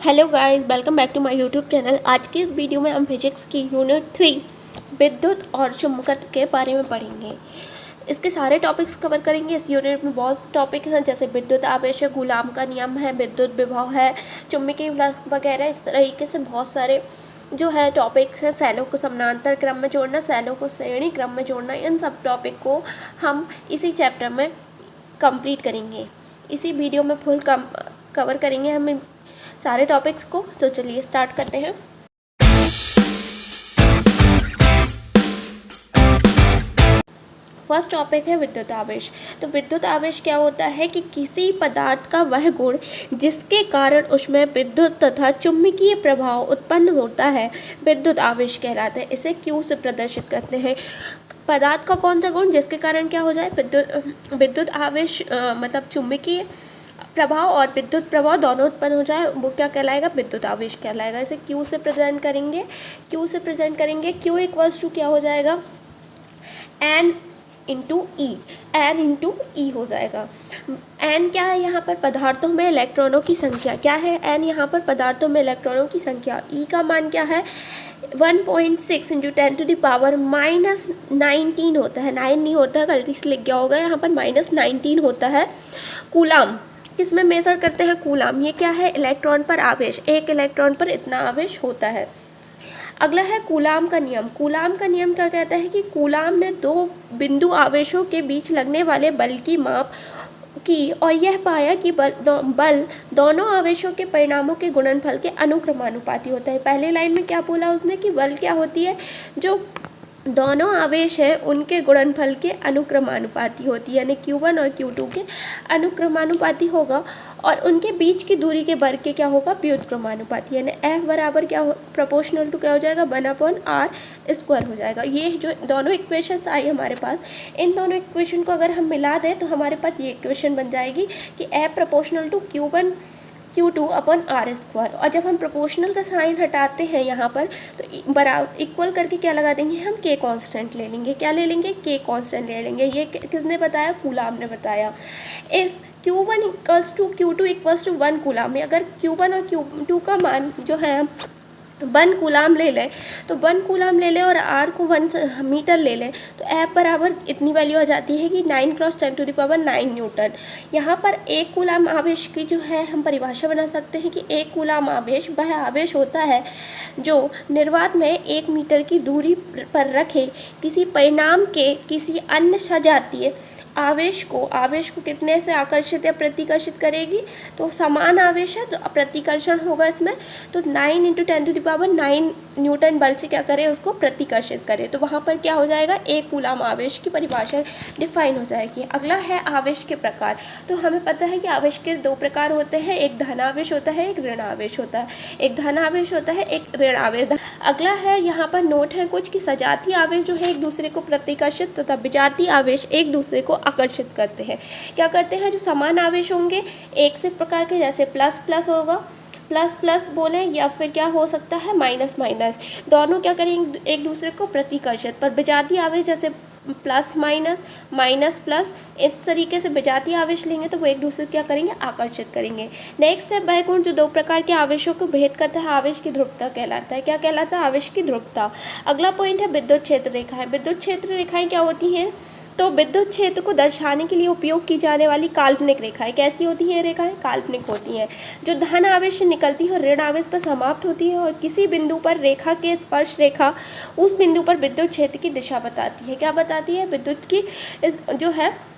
Hello guys, welcome back to my YouTube channel. आज की इस वीडियो में हम फिजिक्स की यूनिट 3 विद्युत और चुंबकत्व के बारे में पढ़ेंगे। इसके सारे टॉपिक्स कवर करेंगे। इस यूनिट में बहुत से टॉपिक हैं, जैसे विद्युत आवेश है, कूलाम का नियम है, विद्युत विभव है, चुंबकीय फ्लक्स वगैरह। इस तरीके से बहुत सारे जो है टॉपिक्स हैं। सेलों को समानांतर क्रम में जोड़ना, सेलों को श्रेणी क्रम में जोड़ना, इन सब टॉपिक को हम इसी चैप्टर में कंप्लीट करेंगे। इसी वीडियो में फुल कवर करेंगे हम सारे टॉपिक्स को। तो चलिए स्टार्ट करते हैं। फर्स्ट टॉपिक है विद्युत आवेश। तो विद्युत आवेश क्या होता है कि किसी पदार्थ का वह गुण जिसके कारण उसमें विद्युत तथा चुंबकीय प्रभाव उत्पन्न होता है विद्युत आवेश कहलाता है। इसे Q से प्रदर्शित करते हैं। पदार्थ का कौन सा गुण जिसके कारण क्या हो जाए, विद्युत आवेश मतलब चुंबकीय प्रभाव और विद्युत प्रभाव दोनों उत्पन्न हो जाए, वो क्या कहलाएगा, विद्युत आवेश कहलाएगा। इसे Q से प्रेजेंट करेंगे। Q इक्वल्स टू क्या हो जाएगा, N इंटू ई हो जाएगा। N क्या है यहाँ पर, पदार्थों में इलेक्ट्रॉनों की संख्या। क्या है N यहाँ पर, पदार्थों में इलेक्ट्रॉनों की संख्या। E का मान क्या है, 1.6 इंटू 10⁻⁻19 होता है। 9 नहीं होता है, गलती से लिख गया होगा, यहाँ पर -19 होता है। कूलाम किसमें मेजर करते हैं, कूलाम। ये क्या है, इलेक्ट्रॉन पर आवेश। एक इलेक्ट्रॉन पर इतना आवेश होता है। अगला है कूलाम का नियम। कूलाम का नियम क्या कहता है कि कूलाम ने दो बिंदु आवेशों के बीच लगने वाले बल की माप की और यह पाया कि बल दोनों आवेशों के परिणामों के गुणनफल के अनुक्रमानुपाती होता है। पहले लाइन में क्या बोला उसने कि बल क्या होती है, जो दोनों आवेश हैं उनके गुणनफल के अनुक्रमानुपाती होती है, यानी Q1 और Q2 के अनुक्रमानुपाती होगा और उनके बीच की दूरी के वर्ग के क्या होगा, व्युत्क्रमानुपाती, यानी F बराबर क्या हो, प्रोपोर्शनल टू क्या हो जाएगा, 1/r² हो जाएगा। ये जो दोनों इक्वेशंस आई हमारे पास, इन दोनों इक्वेशन को अगर हम मिला दें तो हमारे पास ये इक्वेशन बन जाएगी कि F प्रोपोर्शनल टू Q1/r²। और जब हम प्रोपोर्शनल का साइन हटाते हैं यहाँ पर, तो बराबर इक्वल करके क्या लगा देंगे, हम K कांस्टेंट ले लेंगे। क्या ले लेंगे, K कांस्टेंट ले लेंगे। ये किसने बताया, कूलाम ने बताया। If Q1 equals to Q2 equals to 1 coulomb, अगर Q1 और Q2 का मान जो है 1 कूलाम ले लें, तो 1 कूलाम ले लें और R को 1 मीटर ले लें, तो F बराबर इतनी वैल्यू आ जाती है कि 9 × 10⁹ न्यूटन। यहाँ पर एक कूलाम आवेश की जो है हम परिभाषा बना सकते हैं कि एक कूलाम आवेश वह आवेश होता है जो निर्वात में 1 मीटर की दूरी पर रखे किसी परिणाम के किसी अन्य सजातीय आवेश को कितने से आकर्षित या प्रतिकर्षित करेगी। तो समान आवेश है तो प्रतिकर्षण होगा इसमें, तो 9 × 10⁹ न्यूटन बल से क्या करें, उसको प्रतिकर्षित करें। तो वहाँ पर क्या हो जाएगा, एक कूलाम आवेश की परिभाषा डिफाइन हो जाएगी। अगला है आवेश के प्रकार। तो हमें पता है कि आवेश के 2 प्रकार होते हैं, एक धन आवेश होता है, एक ऋण आवेश होता है। एक धन आवेश होता है, एक ऋण आवेश। अगला है यहाँ पर नोट है कुछ कि सजातीय आवेश जो है एक दूसरे को प्रतिकर्षित तथा विजातीय आवेश एक दूसरे को आकर्षित करते हैं। क्या करते हैं, जो समान आवेश होंगे एक से प्रकार के, जैसे प्लस प्लस होगा, प्लस प्लस बोले, या फिर क्या हो सकता है माइनस माइनस, दोनों क्या करेंगे एक दूसरे को प्रतिकर्षित। पर विजातीय आवेश जैसे प्लस माइनस, माइनस प्लस, इस तरीके से विजातीय आवेश लेंगे तो वो एक दूसरे को क्या करेंगे, आकर्षित करेंगे। नेक्स्ट है वह गुण जो 2 प्रकार के आवेशों को भेद करता है, आवेश की ध्रुवता कहलाता है। क्या कहलाता है, आवेश की ध्रुवता। अगला पॉइंट है विद्युत क्षेत्र रेखाएं। विद्युत क्षेत्र रेखाएं क्या होती हैं, तो विद्युत क्षेत्र को दर्शाने के लिए उपयोग की जाने वाली काल्पनिक रेखाएं। कैसी होती हैं रेखाएं, काल्पनिक होती हैं, जो धन आवेश से निकलती हैं और ऋण आवेश पर समाप्त होती है, और किसी बिंदु पर रेखा के स्पर्श रेखा उस बिंदु पर विद्युत क्षेत्र की दिशा बताती है। क्या बताती है, विद्युत की जो है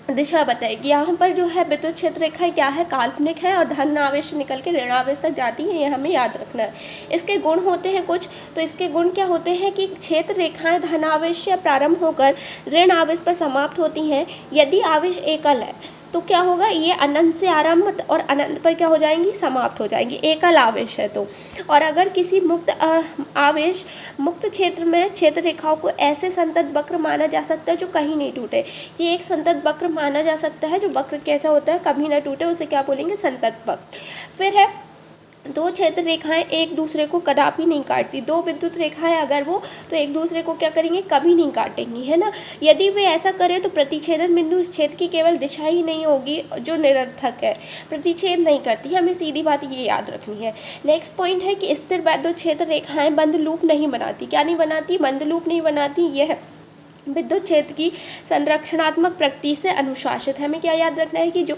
दिशा बताएगी। यहाँ पर जो है विद्युत क्षेत्र रेखाएं क्या है, काल्पनिक है और धन आवेश निकल के ऋण आवेश तक जाती हैं, ये हमें याद रखना है। इसके गुण होते हैं कुछ, तो इसके गुण क्या होते हैं कि क्षेत्र रेखाएं धन आवेश से प्रारंभ होकर ऋण आवेश पर समाप्त होती हैं। यदि आवेश एकल है तो क्या होगा, ये अनंत से आरंभ और अनंत पर क्या हो जाएंगी, समाप्त हो जाएंगी, एकल आवेश है तो। और अगर किसी मुक्त आवेश मुक्त क्षेत्र में क्षेत्र रेखाओं को ऐसे संतत वक्र माना जा सकता है जो कहीं नहीं टूटे। ये एक संतत वक्र माना जा सकता है, जो वक्र कैसा होता है, कभी ना टूटे, उसे क्या बोलेंगे, संतत वक्र। फिर है दो क्षेत्र रेखाएं एक दूसरे को कदापि नहीं काटती। दो विद्युत रेखाएं अगर वो तो एक दूसरे को क्या करेंगे, कभी नहीं काटेंगी, है ना। यदि वे ऐसा करें तो प्रतिच्छेदन बिंदु इस क्षेत्र की केवल दिशा ही नहीं होगी जो निरर्थक है, प्रतिच्छेद नहीं करती। हमें सीधी बात ये याद रखनी है। नेक्स्ट पॉइंट है कि स्थिर वैद्युत क्षेत्र रेखाएं बंद लूप नहीं बनाती। क्या नहीं बनाती, बंद लूप नहीं बनाती। यह विद्युत क्षेत्र की संरक्षणात्मक प्रकृति से अनुशासित है। हमें क्या याद रखना है कि जो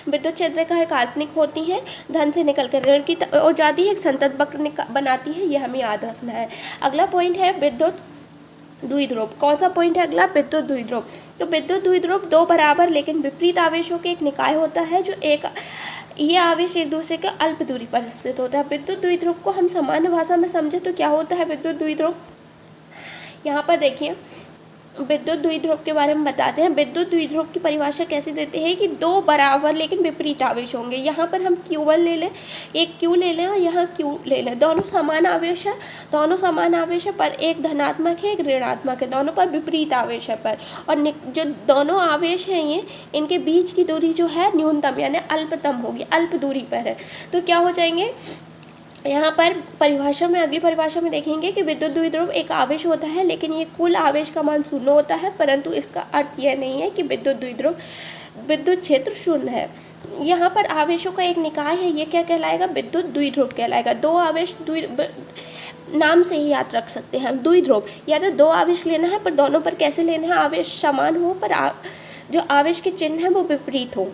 विद्युत क्षेत्र रेखाएं काल्पनिक होती हैं, धन से निकल कर ऋण की ओर जाती है, एक संतत वक्र बनाती है, यह हमें याद रखना है। अगला पॉइंट है विद्युत द्विध्रुव। कौन सा पॉइंट है अगला, विद्युत द्विध्रुव। तो विद्युत द्विध्रुव दो बराबर लेकिन विपरीत आवेशों के एक निकाय होता है जो ये आवेश एक दूसरे के अल्प दूरी पर स्थित होता है। विद्युत द्विध्रुव को हम सामान्य भाषा में समझे तो क्या होता है विद्युत द्विध्रुव। यहाँ पर देखिए विद्युत द्विध्रुव के बारे में बताते हैं। विद्युत द्विध्रुव की परिभाषा कैसे देते हैं कि दो बराबर लेकिन विपरीत आवेश होंगे। यहाँ पर हम Q1 ले लें, एक Q ले लें और यहाँ Q ले लें। दोनों समान आवेश है, दोनों समान आवेश है, पर एक धनात्मक है एक ऋणात्मक है, दोनों पर विपरीत आवेश है पर। और जो दोनों आवेश हैं ये, इनके बीच की दूरी जो है न्यूनतम यानी अल्पतम होगी, अल्प दूरी पर है। तो क्या हो जाएंगे यहाँ पर परिभाषा में, अगली परिभाषा में देखेंगे कि विद्युत द्विध्रुव एक आवेश होता है लेकिन ये कुल आवेश का मान शून्य होता है, परंतु इसका अर्थ यह नहीं है कि विद्युत द्विध्रुव विद्युत क्षेत्र शून्य है। यहाँ पर आवेशों का एक निकाय है, ये क्या कहलाएगा, विद्युत द्विध्रुव कहलाएगा। दो आवेश नाम से ही याद रख सकते हैं हम, द्विध्रुव या तो दो आवेश लेना है पर दोनों पर कैसे लेना है, आवेश समान हो पर जो आवेश के चिन्ह है वो विपरीत हो।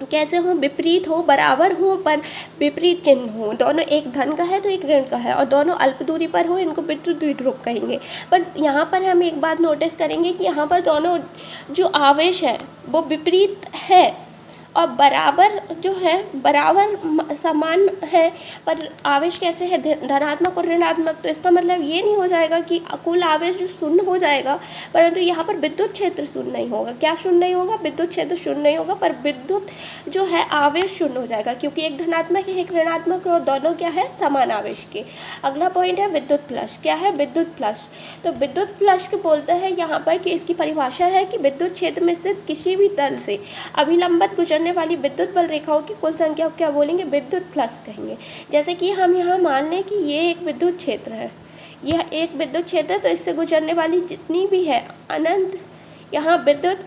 कैसे हो, विपरीत हो, बराबर हो पर विपरीत चिन्ह हो। दोनों एक धन का है तो एक ऋण का है और दोनों अल्प दूरी पर हो, इनको विद्युत द्विध्रुव कहेंगे। पर यहाँ पर हम एक बात नोटिस करेंगे कि यहाँ पर दोनों जो आवेश है वो विपरीत है और बराबर जो है, बराबर समान है, पर आवेश कैसे है, धनात्मक और ऋणात्मक। तो इसका मतलब ये नहीं हो जाएगा कि कुल आवेश जो शून्य हो जाएगा, परंतु यहाँ पर विद्युत क्षेत्र शून्य नहीं होगा। क्या शून्य नहीं होगा, विद्युत क्षेत्र शून्य नहीं होगा, पर विद्युत जो है आवेश शून्य हो जाएगा क्योंकि एक धनात्मक है एक ऋणात्मक है और दोनों क्या है, समान आवेश के। अगला पॉइंट है विद्युत प्लस। क्या है, विद्युत प्लस। तो विद्युत प्लस के बोलते हैं यहाँ पर कि इसकी परिभाषा है कि विद्युत क्षेत्र में स्थित किसी भी तल से अभिलंबित गुजरने वाली विद्युत बल रेखाओं की कुल संख्या को क्या बोलेंगे, विद्युत प्लस कहेंगे। जैसे कि हम यहाँ मान लें कि ये एक विद्युत क्षेत्र है, यह एक विद्युत क्षेत्र है, तो इससे गुजरने वाली जितनी भी है अनंत यहाँ विद्युत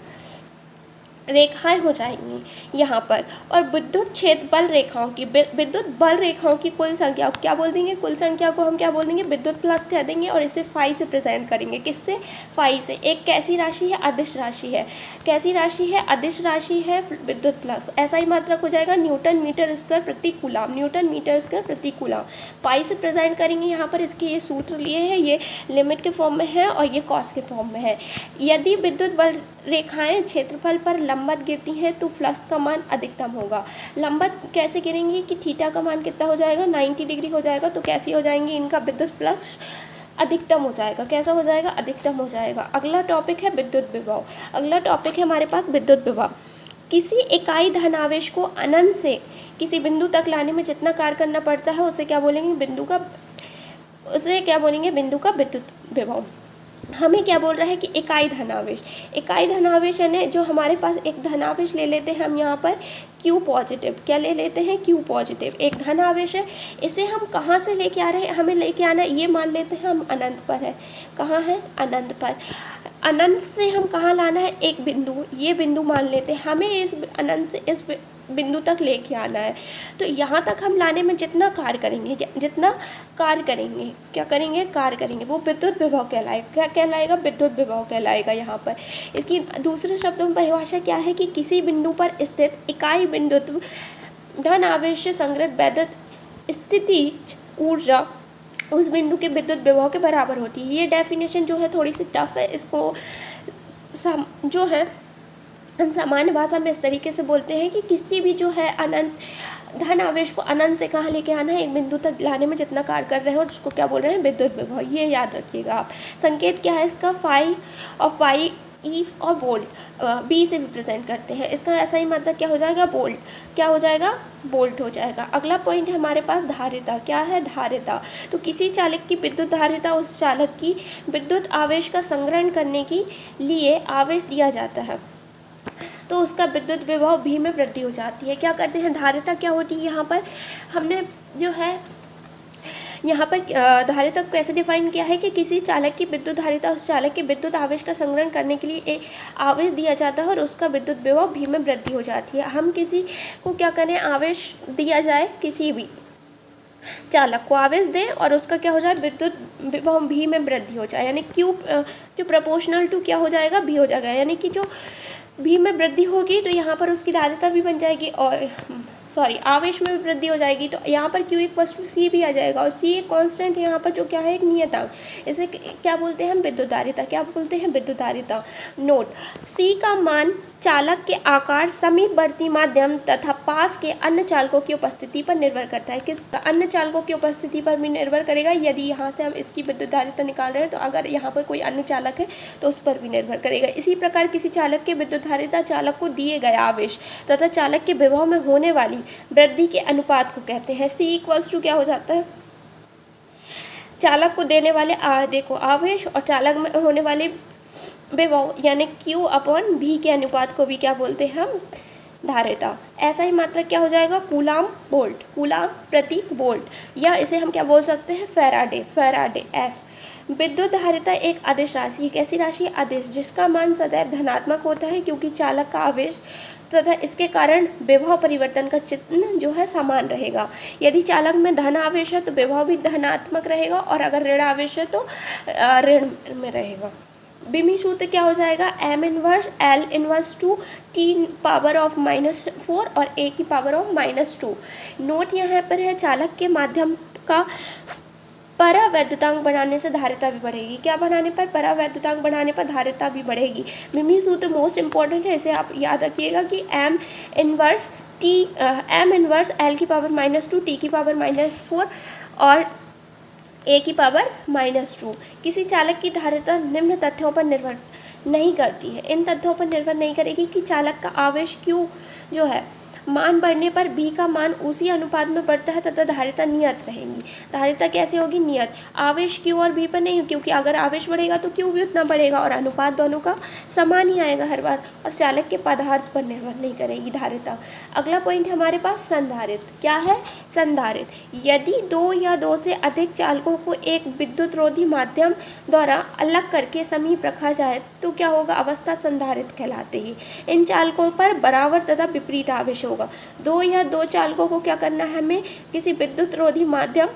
रेखाएं हो जाएंगी यहाँ पर। और विद्युत क्षेत्र बल रेखाओं की, विद्युत बल रेखाओं की कुल संख्या को क्या बोल देंगे, कुल संख्या को हम क्या बोल देंगे, विद्युत प्लस कह देंगे। और इसे फाई से प्रेजेंट करेंगे, किससे, फाई से। एक कैसी राशि है, अदिश राशि है। कैसी राशि है, अदिश राशि है विद्युत प्लस। ऐसा ही मात्रक हो जाएगा न्यूटन मीटर स्क्वायर प्रति कूलम, न्यूटन मीटर स्क्वायर प्रति कूलम। फाई से प्रेजेंट करेंगे यहाँ पर। इसके ये सूत्र लिए हैं, ये लिमिट के फॉर्म में है और ये कॉस के फॉर्म में है। यदि विद्युत बल रेखाएं क्षेत्रफल पर लंबवत गिरती हैं तो फ्लक्स का मान अधिकतम होगा। लंबवत कैसे गिरेंगी कि थीटा का मान कितना हो जाएगा, 90 डिग्री हो जाएगा। तो कैसी हो जाएंगी, इनका विद्युत फ्लक्स अधिकतम हो जाएगा। कैसा हो जाएगा, अधिकतम हो जाएगा। अगला टॉपिक है विद्युत विभव। अगला टॉपिक है हमारे पास विद्युत विभव। किसी इकाई धनावेश को अनंत से किसी बिंदु तक लाने में जितना कार्य करना पड़ता है उसे क्या बोलेंगे, बिंदु का विद्युत विभव। हमें क्या बोल रहा है कि इकाई धनावेश। इकाई धनावेश यानी जो हमारे पास एक धनावेश ले लेते हैं हम यहाँ पर Q पॉजिटिव। क्या ले लेते हैं, Q पॉजिटिव। एक धनावेश है, इसे हम कहाँ से लेके आ रहे हैं, हमें लेके आना है, ये मान लेते हैं हम अनंत पर है। कहाँ है, अनंत पर। अनंत से हम कहाँ लाना है, एक बिंदु, ये बिंदु मान लेते हैं। हमें इस अनंत से इस बिंदु तक लेके आना है। तो यहाँ तक हम लाने में जितना कार्य करेंगे, क्या करेंगे, कार्य करेंगे, वो विद्युत विभव कहलाएगा। क्या कहलाएगा, विद्युत विभव कहलाएगा यहाँ पर। इसकी दूसरे शब्दों में परिभाषा क्या है कि किसी बिंदु पर स्थित इकाई बिंदुत्व धन आवेश से संग्रहित वैद्युत स्थितिज ऊर्जा उस बिंदु के विद्युत विभव के बराबर होती है। ये डेफिनेशन जो है थोड़ी सी टफ है, इसको जो है हम सामान्य भाषा में इस तरीके से बोलते हैं कि किसी भी जो है अनंत धन आवेश को अनंत से कहाँ लेके आना है, एक बिंदु तक लाने में जितना कार्य कर रहे हो उसको क्या बोल रहे हैं, विद्युत विभव। ये याद रखिएगा आप। संकेत क्या है इसका, फाई और फाई ई और वोल्ट बी से रिप्रेजेंट करते हैं। इसका ऐसा ही मतलब क्या हो जाएगा, वोल्ट। क्या हो जाएगा, वोल्ट हो जाएगा। अगला पॉइंट है हमारे पास धारिता। क्या है, धारिता। तो किसी चालक की विद्युत धारिता उस चालक की विद्युत आवेश का संग्रहण करने के लिए आवेश दिया जाता है। तो उसका विद्युत विभव भी में वृद्धि हो जाती है। क्या करते हैं, धारिता क्या होती है यहाँ पर हमने जो है यहाँ पर धारिता को कैसे डिफाइन किया है कि किसी चालक की विद्युत धारिता उस चालक के विद्युत आवेश का संग्रहण करने के लिए एक आवेश दिया जाता है और उसका विद्युत विभव भी में वृद्धि हो जाती है। हम किसी को क्या करें, आवेश दिया जाए, किसी भी चालक को आवेश दें और उसका क्या हो जाए, विद्युत विभव भी में वृद्धि हो जाए, यानी क्यू जो प्रोपोर्शनल टू क्या हो जाएगा, भी हो जाएगा, यानी कि जो भी में वृद्धि होगी तो यहाँ पर उसकी धारिता भी बन जाएगी और आवेश में भी वृद्धि हो जाएगी तो यहाँ पर Q इक्वल्स टू C भी आ जाएगा और C एक कांस्टेंट है यहाँ पर जो क्या है, एक नियतांक। इसे क्या बोलते हैं हम, विद्युत धारिता। क्या बोलते हैं, विद्युत धारिता। नोट, C का मान चालक के आकार, समीपवर्ती माध्यम तथा पास के अन्य चालकों की उपस्थिति पर निर्भर करता है। किस अन्य चालकों की उपस्थिति पर भी निर्भर करेगा। यदि यहाँ से हम इसकी विद्युत धारिता निकाल रहे हैं तो अगर यहाँ पर कोई अन्य चालक है तो उस पर भी निर्भर करेगा। इसी प्रकार किसी चालक के विद्युत धारिता चालक को दिए गए आवेश तथा चालक के विभव में होने वाली वृद्धि के अनुपात को कहते हैं। C इक्वल्स टू क्या हो जाता है, चालक को देने वाले देखो आवेश और चालक में होने वाले विभव यानी Q अपॉन V के अनुपात को भी क्या बोलते हैं हम, धारिता। ऐसा ही मात्रक क्या हो जाएगा, कूलाम वोल्ट, कूलाम प्रति वोल्ट, या इसे हम क्या बोल सकते हैं, फैराडे, फैराडे F। विद्युत धारिता एक अदिश राशि है। कैसी राशि, अदिश, जिसका मान सदैव धनात्मक होता है क्योंकि चालक का आवेश तथा इसके कारण विभव परिवर्तन का चिन्ह जो है समान रहेगा। यदि चालक में धन आवेश है तो विभव भी धनात्मक रहेगा और अगर ऋण आवेश है तो ऋण में रहेगा। बिमी सूत्र क्या हो जाएगा, M inverse L inverse two T power of -4 और A की पावर ऑफ -2। नोट यहाँ पर है, चालक के माध्यम का परावैद्युतांक बढ़ाने से धारिता भी बढ़ेगी। क्या बढ़ाने पर, परावैद्युतांक बढ़ाने पर धारिता भी बढ़ेगी। बिमी सूत्र मोस्ट इंपॉर्टेंट है, इसे आप याद रखिएगा कि M इनवर्स L की पावर -2 T की पावर -4 और A की पावर -2। किसी चालक की धारिता निम्न तथ्यों पर निर्भर नहीं करती है। इन तथ्यों पर निर्भर नहीं करेगी कि चालक का आवेश Q जो है मान बढ़ने पर B का मान उसी अनुपात में बढ़ता है तथा धारिता नियत रहेगी। धारिता कैसे होगी, नियत। आवेश Q और B पर नहीं, क्योंकि अगर आवेश बढ़ेगा तो Q भी उतना बढ़ेगा और अनुपात दोनों का समान ही आएगा हर बार, और चालक के पदार्थ पर निर्भर नहीं करेगी धारिता। अगला पॉइंट हमारे पास संधारित्र। क्या है, संधारित्र। यदि दो या दो से अधिक चालकों को एक विद्युत रोधी माध्यम द्वारा अलग करके समीप रखा जाए तो क्या होगा, अवस्था संधारित्र कहलाती है। इन चालकों पर बराबर तथा विपरीत आवेश होगा। दो या दो चालकों को क्या करना है, हमें किसी विद्युत रोधी माध्यम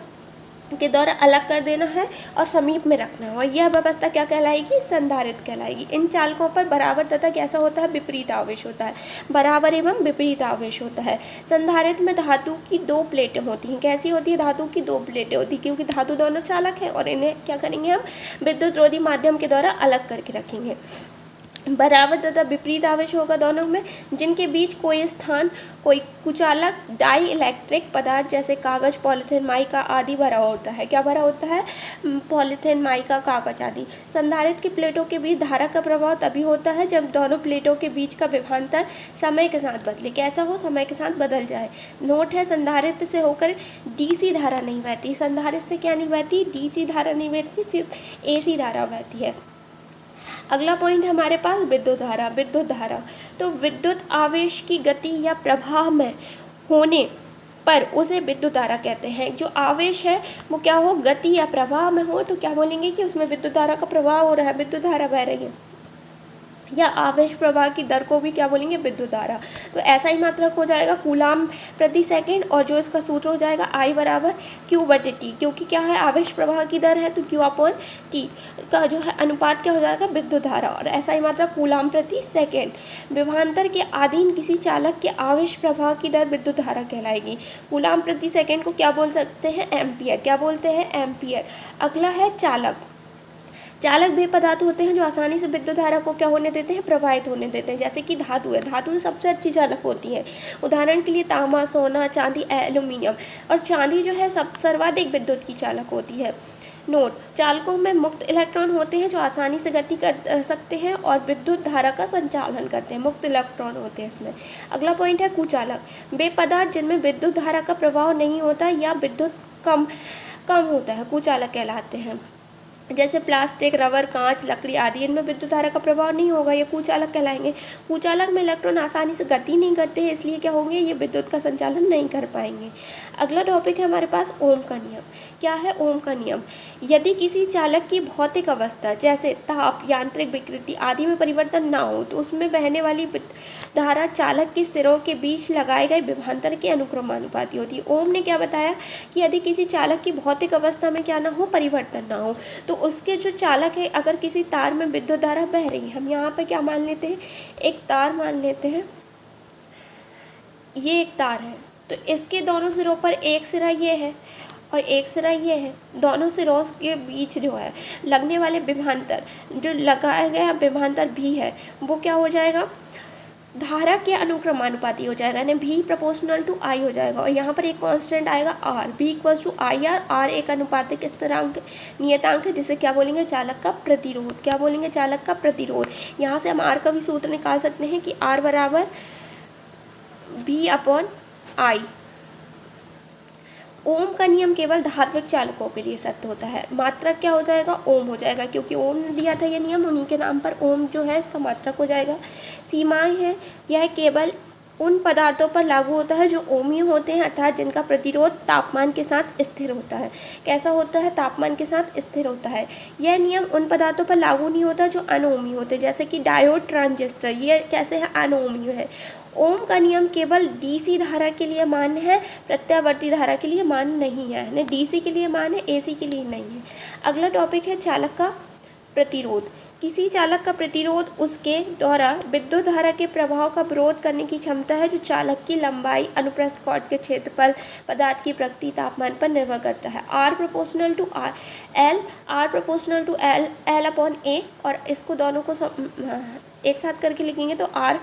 के द्वारा अलग कर देना है और समीप में रखना है, और यह व्यवस्था क्या कहलाएगी, संधारित्र कहलाएगी। इन चालकों पर बराबर तथा कैसा होता है, विपरीत आवेश होता है। बराबर एवं विपरीत आवेश होता है। संधारित्र में धातु की दो प्लेटें होती हैं। कैसी होती है, धातु की दो प्लेटें होती हैं, क्योंकि धातु दोनों चालक हैं और इन्हें क्या करेंगे हम, विद्युत रोधी माध्यम के द्वारा अलग करके रखेंगे। बराबर तथा विपरीत आवेश होगा दोनों में, जिनके बीच कोई स्थान कोई कुचालक डाई इलेक्ट्रिक पदार्थ जैसे कागज, पॉलीथीन, माइका आदि भरा होता है। क्या भरा होता है, पॉलीथीन, माइका, कागज आदि। संधारित्र की प्लेटों के बीच धारा का प्रभाव तभी होता है जब दोनों प्लेटों के बीच का विभवांतर समय के साथ बदले। कैसा हो, समय के साथ बदल जाए। नोट है, संधारित्र से होकर डीसी धारा नहीं बहती। संधारित्र से क्या नहीं बहती, डीसी धारा नहीं बहती, सिर्फ एसी धारा बहती है। अगला पॉइंट हमारे पास विद्युत धारा। विद्युत धारा तो विद्युत आवेश की गति या प्रवाह में होने पर उसे विद्युत धारा कहते हैं। जो आवेश है वो क्या हो, गति या प्रवाह में हो तो क्या बोलेंगे कि उसमें विद्युत धारा का प्रवाह हो रहा है, विद्युत धारा बह रही है। या आवेश प्रवाह की दर को भी क्या बोलेंगे, विद्युत धारा। तो ऐसा ही मात्रक हो जाएगा कूलाम प्रति सेकंड, और जो इसका सूत्र हो जाएगा I बराबर Q/T, क्योंकि क्या है, आवेश प्रवाह की दर है तो Q/T का जो है अनुपात क्या हो जाएगा, विद्युत धारा। और ऐसा ही मात्रक कूलाम प्रति सेकंड। विभवांतर के अधीन किसी चालक के आवेश प्रवाह की दर विद्युत धारा कहलाएगी। कूलाम प्रति सेकंड को क्या बोल सकते हैं, एम्पियर। क्या बोलते हैं, एम्पियर। अगला है चालक। चालक वे पदार्थ होते हैं जो आसानी से विद्युत धारा को क्या होने देते हैं, प्रवाहित होने देते हैं। जैसे कि धातु है, धातु सबसे अच्छी चालक होती है। उदाहरण के लिए तांबा, सोना, चांदी, एल्यूमिनियम। और चांदी जो है सर्वाधिक विद्युत की चालक होती है। नोट, चालकों में मुक्त इलेक्ट्रॉन होते हैं जो आसानी से गति कर सकते हैं और विद्युत धारा का संचालन करते हैं। मुक्त इलेक्ट्रॉन होते हैं इसमें। अगला पॉइंट है कुचालक। वे पदार्थ जिनमें विद्युत धारा का प्रभाव नहीं होता या विद्युत कम होता है, कुचालक कहलाते हैं। जैसे प्लास्टिक, रबर, कांच, लकड़ी आदि, इनमें विद्युत धारा का प्रभाव नहीं होगा, ये कुचालक कहलाएंगे। कुचालक में इलेक्ट्रॉन आसानी से गति नहीं करते हैं, इसलिए क्या होंगे, ये विद्युत का संचालन नहीं कर पाएंगे। अगला टॉपिक है हमारे पास ओम का नियम। क्या है ओम का नियम? यदि किसी चालक की भौतिक अवस्था जैसे ताप, यांत्रिक विकृति आदि में परिवर्तन ना हो तो उसमें बहने वाली धारा चालक के सिरों के बीच लगाए गए विभवांतर के अनुक्रमानुपाती होती है। ओम ने क्या बताया कि यदि किसी चालक की भौतिक अवस्था में क्या ना हो, परिवर्तन ना हो, तो उसके जो चालक है, अगर किसी तार में विद्युत धारा बह रही है, हम यहाँ पर क्या मान लेते हैं, एक तार मान लेते हैं, ये एक तार है, तो इसके दोनों सिरों पर एक सिरा ये है और एक सिरा ये है, दोनों सिरों के बीच जो है लगने वाले विभवांतर, जो लगाया गया विभवांतर भी है, वो क्या हो जाएगा, धारा के अनुक्रमानुपाती हो जाएगा, यानी भी प्रोपोर्शनल टू आई हो जाएगा। और यहाँ पर एक कांस्टेंट आएगा आर, भी equals to I R. R एक अनुपातिक स्थिरांक नियतांक है, जिसे क्या बोलेंगे, चालक का प्रतिरोध। क्या बोलेंगे, चालक का प्रतिरोध। यहाँ से हम आर का भी सूत्र निकाल सकते हैं कि आर बराबर भी अपॉन आई। ओम का नियम केवल धात्विक चालकों के लिए सत्य होता है। मात्रक क्या हो जाएगा, ओम हो जाएगा, क्योंकि ओम ने दिया था ये नियम, उन्हीं के नाम पर ओम जो है इसका मात्रक हो जाएगा। सीमाएं हैं, यह केवल उन पदार्थों पर लागू होता है जो ओमीय होते हैं, अर्थात जिनका प्रतिरोध तापमान के साथ स्थिर होता है। कैसा होता है, तापमान के साथ स्थिर होता है। यह नियम उन पदार्थों पर लागू नहीं होता जो अनोमीय होते, जैसे कि डायोड, ट्रांजिस्टर, ये कैसे है, अनोमीय है। ओम का नियम केवल डीसी धारा के लिए मान्य है, प्रत्यावर्ती धारा के लिए मान्य नहीं है, यानी डीसी के लिए मान्य है, एसी के लिए नहीं है। अगला टॉपिक है चालक का प्रतिरोध। किसी चालक का प्रतिरोध उसके द्वारा विद्युत धारा के प्रभाव का विरोध करने की क्षमता है, जो चालक की लंबाई, अनुप्रस्थ कॉर्ड के क्षेत्रफल, पदार्थ की प्रकृति, तापमान पर निर्भर करता है। R proportional to R L, R proportional to L, L upon A, और इसको दोनों को एक साथ करके लिखेंगे तो आर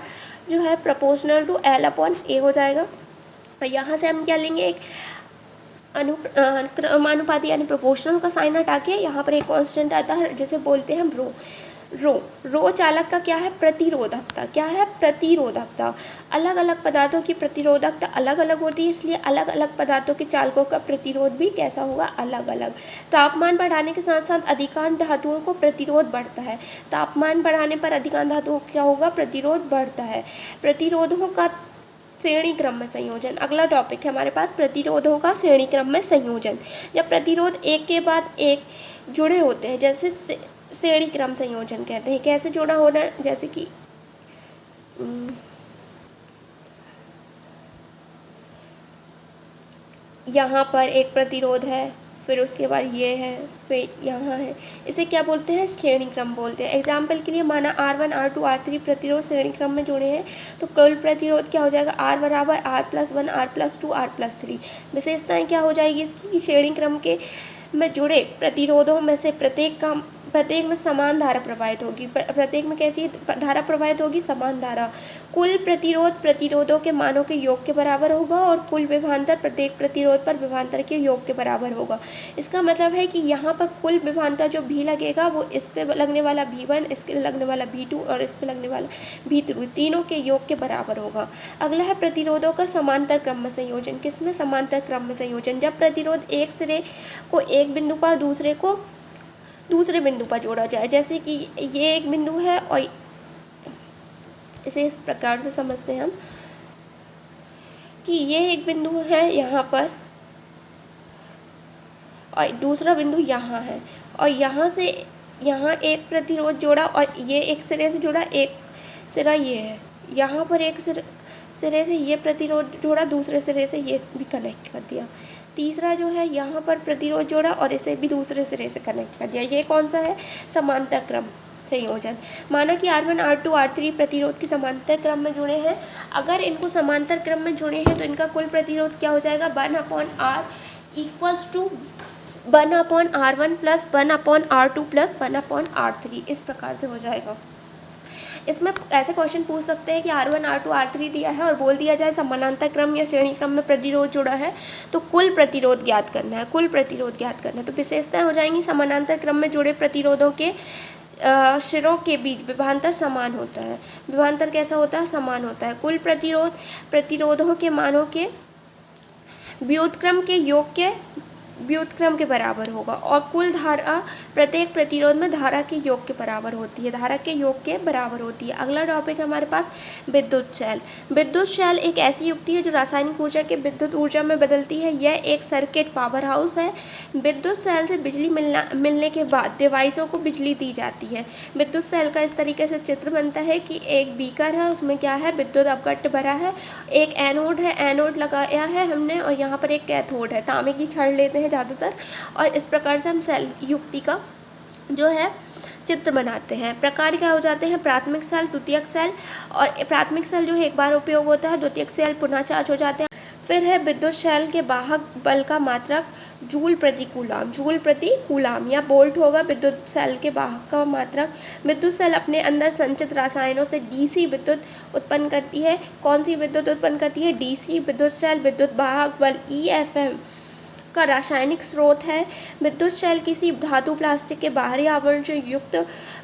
जो है प्रोपोर्शनल टू एल अपॉन ए हो जाएगा। और यहाँ से हम क्या लेंगे, एक अनुक्रमानुपाती यानी प्रोपोर्शनल का साइन हटा के यहाँ पर एक कांस्टेंट आता है जिसे बोलते हैं रो। रो चालक का क्या है, प्रतिरोधकता। क्या है, प्रतिरोधकता। अलग अलग पदार्थों की प्रतिरोधकता अलग अलग होती है, इसलिए अलग अलग पदार्थों के चालकों का प्रतिरोध भी कैसा होगा, अलग अलग। तापमान बढ़ाने के साथ साथ अधिकांश धातुओं को प्रतिरोध बढ़ता है। तापमान बढ़ाने पर अधिकांश धातुओं को क्या होगा, प्रतिरोध बढ़ता है। प्रतिरोधों का श्रेणी क्रम में संयोजन। अगला टॉपिक है हमारे पास प्रतिरोधों का श्रेणी क्रम में संयोजन। जब प्रतिरोध एक के बाद एक जुड़े होते हैं, जैसे श्रेणी क्रम संयोजन कहते हैं। कैसे जुड़ा होना, जैसे कि यहाँ पर एक प्रतिरोध है, फिर उसके बाद ये है, फिर यहाँ है, इसे क्या बोलते हैं, श्रेणी क्रम बोलते हैं। एग्जाम्पल के लिए माना R1, R2, R3 प्रतिरोध श्रेणी क्रम में जुड़े हैं, तो कुल प्रतिरोध क्या हो जाएगा, R बराबर R+1, R+2, R+3। विशेषताएं क्या हो जाएगी इसकी, श्रेणी क्रम के में जुड़े प्रतिरोधों में से प्रत्येक में समान धारा प्रवाहित होगी। प्रत्येक में कैसी धारा प्रवाहित होगी, समान धारा। कुल प्रतिरोध प्रतिरोधों के मानों के योग के बराबर होगा, और कुल विभवांतर प्रत्येक प्रतिरोध पर विभवांतर के योग के बराबर होगा। इसका मतलब है कि यहाँ पर कुल विभवांतर जो भी लगेगा वो इस पे लगने वाला V1, इसके लगने वाला V2 और इस पे लगने वाला V3, तीनों के योग के बराबर होगा। अगला है प्रतिरोधों का समांतर क्रम में संयोजन। किसमें, समांतर क्रम में संयोजन। जब प्रतिरोध एक सिरे को एक बिंदु पर दूसरे बिंदु पर जोड़ा जाए, जैसे कि ये एक बिंदु है और इसे इस प्रकार से समझते हैं हम कि ये एक बिंदु है यहाँ पर और दूसरा बिंदु यहाँ है, और यहाँ से यहाँ एक प्रतिरोध जोड़ा और ये एक सिरे से जुड़ा, एक सिरा ये है, यहाँ पर एक सिरे से ये प्रतिरोध जोड़ा, दूसरे सिरे से ये भी कनेक्ट कर दिया। तीसरा जो है यहाँ पर प्रतिरोध जोड़ा और इसे भी दूसरे सिरे से कनेक्ट कर दिया। ये कौन सा है, समांतर क्रम संयोजन। माना कि R1, R2, R3 प्रतिरोध के समांतर क्रम में जुड़े हैं। अगर इनको समांतर क्रम में जुड़े हैं तो इनका कुल प्रतिरोध क्या हो जाएगा, 1/R equals to 1/R1 plus 1/R2 plus 1/R3, इस प्रकार से हो जाएगा। इसमें ऐसे क्वेश्चन पूछ सकते हैं कि R1, R2, R3 दिया है और बोल दिया जाए समानांतर क्रम या श्रेणी क्रम में प्रतिरोध जुड़ा है, तो कुल प्रतिरोध ज्ञात करना है, कुल प्रतिरोध ज्ञात करना है। तो विशेषताएं हो जाएंगी, समानांतर क्रम में जुड़े प्रतिरोधों के सिरों के बीच विभवांतर समान होता है। विभवांतर कैसा होता है, समान होता है। कुल प्रतिरोधों के मानों के व्युत्क्रम के योग के व्युत्क्रम के बराबर होगा। और कुल धारा प्रत्येक प्रतिरोध में धारा के योग के बराबर होती है, धारा के योग के बराबर होती है। अगला टॉपिक है हमारे पास विद्युत शेल। विद्युत शेल एक ऐसी युक्ति है जो रासायनिक ऊर्जा के विद्युत ऊर्जा में बदलती है। यह एक सर्किट पावर हाउस है। विद्युत सेल से बिजली मिलने के बाद डिवाइसों को बिजली दी जाती है। विद्युत सेल का इस तरीके से चित्र बनता है कि एक बीकर है, उसमें क्या है, विद्युत अपघट्ट भरा है, एक एनोड है, एनोड लगाया है हमने, और यहाँ पर एक कैथोड है। तांबे की छड़ लेते हैं ज़्यादातर, और इस प्रकार से हम सेल युक्ति का जो है चित्र बनाते हैं। प्रकार क्या हो जाते हैं, प्राथमिक सेल, द्वितीयक सेल। और प्राथमिक सेल जो है एक बार उपयोग होता है, द्वितीयक सेल पुनः चार्ज हो जाते हैं। फिर है विद्युत शेल के वाहक बल का मात्रक जूल प्रति कूलाम। जूल प्रति कूलाम या वोल्ट होगा विद्युत सेल के वाहक का मात्रक। विद्युत सेल अपने अंदर संचित रसायनों से डीसी विद्युत उत्पन्न करती है। कौन सी विद्युत उत्पन्न करती है, डीसी। विद्युत सेल विद्युत वाहक बल ईएफएम का रासायनिक स्रोत है। विद्युत शेल किसी धातु, प्लास्टिक के बाहरी आवरण से युक्त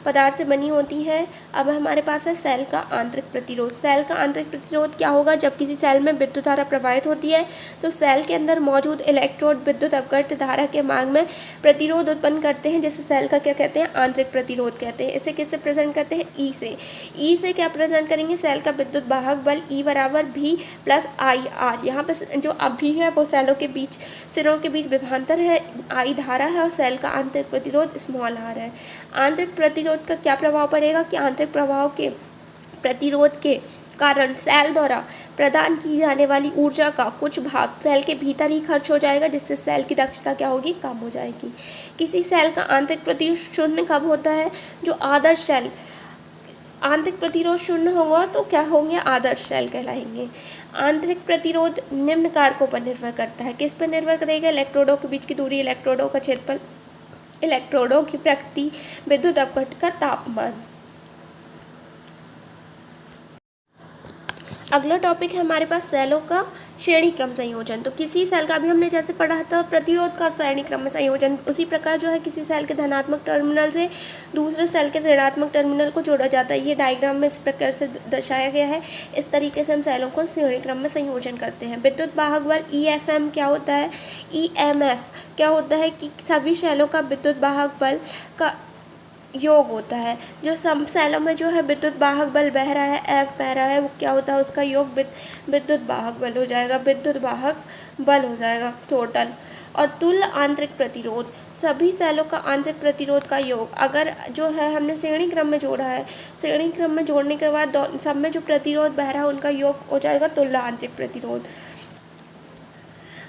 पदार्थ से बनी होती है। अब हमारे पास है सेल का आंतरिक प्रतिरोध। सेल का आंतरिक प्रतिरोध क्या होगा, जब किसी सेल में विद्युत धारा प्रवाहित होती है तो सेल के अंदर मौजूद इलेक्ट्रोड विद्युत अपघट्ट धारा के मार्ग में प्रतिरोध उत्पन्न करते हैं, जिसे सेल का क्या कहते हैं, आंतरिक प्रतिरोध कहते हैं। इसे किससे प्रेजेंट करते हैं, ई से। ई से क्या प्रेजेंट करेंगे, सेल का विद्युत वाहक बल ई बराबर भी प्लस आई आर। यहाँ पे जो अभी है वो सेलों के बीच, सिरों के बीच विभवांतर है, आई धारा है, और सेल का आंतरिक प्रतिरोध स्मॉल आर है। आंतरिक प्रतिरोध का क्या प्रभाव पड़ेगा कि आंतरिक प्रभाव के प्रतिरोध के कारण सेल द्वारा प्रदान की जाने वाली ऊर्जा का कुछ भाग सेल के भीतर ही खर्च हो जाएगा, जिससे सेल की दक्षता क्या होगी, कम हो जाएगी। किसी सेल का आंतरिक प्रतिरोध शून्य कब होता है, जो आदर्श सेल आंतरिक प्रतिरोध शून्य होगा तो क्या होंगे, आदर्श सेल कहलाएंगे। आंतरिक प्रतिरोध निम्न कारकों पर निर्भर करता है। किस पर निर्भर करेगा, इलेक्ट्रोडों के बीच की दूरी, इलेक्ट्रोडों का क्षेत्रफल, इलेक्ट्रोडों की प्रकृति, विद्युत अपघट्ट का तापमान। अगला टॉपिक है हमारे पास सेलों का श्रेणी क्रम संयोजन। तो किसी सेल का अभी हमने जैसे पढ़ा था प्रतिरोध का श्रेणी क्रम में संयोजन, उसी प्रकार जो है किसी सेल के धनात्मक टर्मिनल से दूसरे सेल के ऋणात्मक टर्मिनल को जोड़ा जाता है। ये डायग्राम में इस प्रकार से दर्शाया गया है। इस तरीके से हम सेलों को श्रेणी क्रम में संयोजन करते हैं। विद्युत वाहक बल ईएफएम क्या होता है, ईएमएफ क्या होता है कि सभी सेलों का विद्युत वाहक बल का योग होता है। जो सब सेलों में जो है विद्युत वाहक बल बह रहा है, एफ बह रहा है, वो क्या होता है, उसका योग विद्युत वाहक बल हो जाएगा, विद्युत वाहक बल हो जाएगा टोटल। और तुल्य आंतरिक प्रतिरोध, सभी सेलों का आंतरिक प्रतिरोध का योग अगर जो है हमने श्रेणी क्रम में जोड़ा है, श्रेणी क्रम में जोड़ने के बाद सब में जो प्रतिरोध बह रहा है उनका योग हो जाएगा तुल्य आंतरिक प्रतिरोध।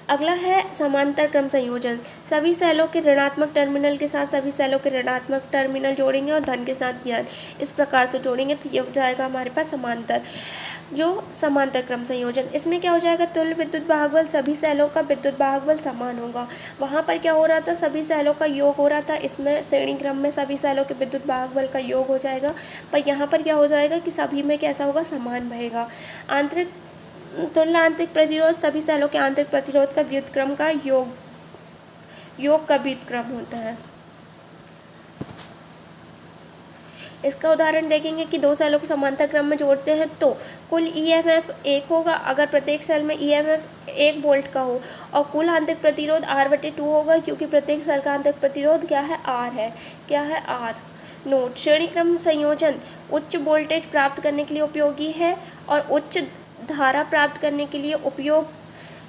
अगला है समांतर क्रम संयोजन। सभी सेलों के ऋणात्मक टर्मिनल के साथ सभी सेलों के ऋणात्मक टर्मिनल जोड़ेंगे और धन के साथ धन, इस प्रकार से जोड़ेंगे तो ये हो जाएगा हमारे पास समांतर, जो समांतर क्रम संयोजन। इसमें क्या हो जाएगा, तुल्य विद्युत वाहक बल, सभी सेलों का विद्युत वाहक बल समान होगा। वहाँ पर क्या हो रहा था, सभी सेलों का योग हो रहा था, इसमें श्रेणी क्रम में सभी सेलों के विद्युत वाहक बल का योग हो जाएगा। पर यहाँ पर क्या हो जाएगा कि सभी में कैसा होगा, समान बहेगा। आंतरिक तुल्य आंतरिक प्रतिरोध, सभी सेलों के आंतरिक प्रतिरोध का व्युत्क्रम का योग का व्युत्क्रम होता है। इसका उदाहरण देखेंगे कि दो सेलों को समांतर क्रम में जोड़ते हैं तो कुल ईएमएफ 1 होगा अगर प्रत्येक सेल में ईएमएफ 1 वोल्ट का हो, और कुल आंतरिक प्रतिरोध R/2 होगा क्योंकि प्रत्येक सेल का आंतरिक प्रतिरोध क्या है, R है। क्या है, R। नोट, श्रेणी क्रम संयोजन उच्च वोल्टेज प्राप्त करने के लिए उपयोगी है और उच्च धारा प्राप्त करने के लिए उपयोग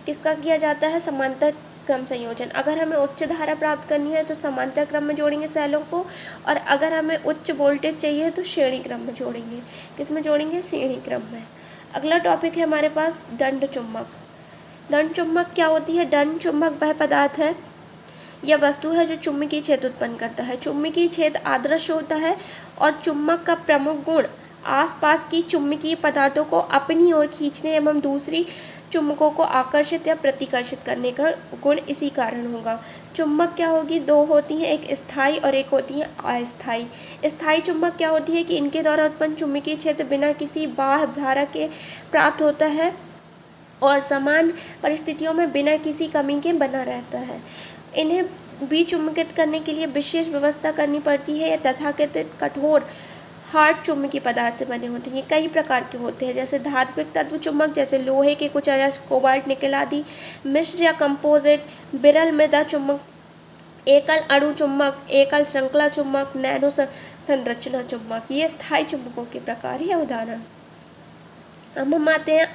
किसका किया जाता है, समांतर क्रम संयोजन। अगर हमें उच्च धारा प्राप्त करनी है तो समांतर क्रम में जोड़ेंगे सेलों को, और अगर हमें उच्च वोल्टेज चाहिए तो श्रेणी क्रम में जोड़ेंगे। किस में जोड़ेंगे, श्रेणी क्रम में। अगला टॉपिक है हमारे पास दंड चुंबक। दंड चुंबक क्या होती है, दंड चुंबक वह पदार्थ है यह वस्तु है जो चुंबकीय क्षेत्र उत्पन्न करता है। चुंबकीय क्षेत्र आदर्श होता है और चुंबक का प्रमुख गुण आसपास की चुंबकीय पदार्थों को अपनी ओर खींचने एवं दूसरी चुंबकों को आकर्षित या प्रतिकर्षित करने का गुण इसी कारण होगा। चुंबक क्या होगी, दो होती हैं, एक स्थायी और एक होती है अस्थायी। स्थायी चुंबक क्या होती है कि इनके द्वारा उत्पन्न चुंबकीय क्षेत्र बिना किसी बाह्य धारा के प्राप्त होता है और समान परिस्थितियों में बिना किसी कमी के बना रहता है। इन्हें विचुंबकित करने के लिए विशेष व्यवस्था करनी पड़ती है या तथाकथित कठोर हार्ड चुंबकीय पदार्थ से बने होते हैं। ये कई प्रकार के होते हैं, जैसे धात्विक तत्व चुम्बक, जैसे लोहे के कुछ अयस्क, कोबाल्ट, निकल आदि। मिश्र या कंपोजिट, विरल मृदा चुंबक, एकल अणु चुंबक, एकल श्रृंखला चुंबक, नैनो संरचना चुंबक। ये स्थायी चुंबकों के प्रकार है उदाहरण। अब हम आते हैं